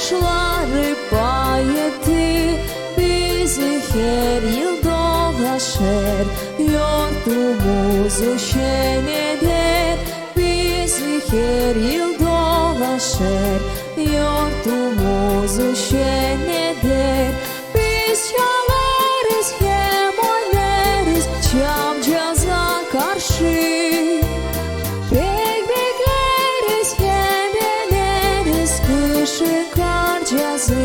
kuşları bayeti, bizi her yıl dolaşır, yurdumuzu şen eder. Bizi her yıl dolaşır, yurdumuzu şen eder. Biz çalarız hem oynarız Çamcaza karşı. Bek bekleriz hem deneriz kışı Karcazı.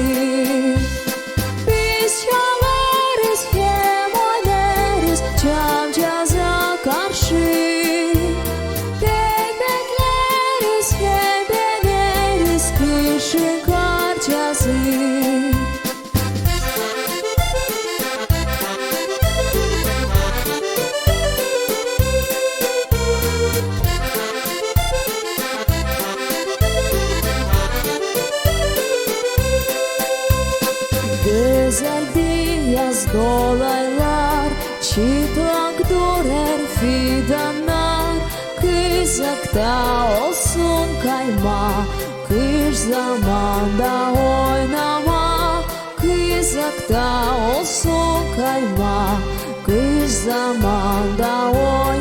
Biz çalarız hem oynarız Çamcaza karşı. Bek bekleriz hem deneriz kışı Karcazı. Güzel bir yaz dolaylar, çıplak durar fidanlar. Kızakta olsun kayma, kış zamanda oynama. Kızakta olsun kayma, kış zamanda oynama.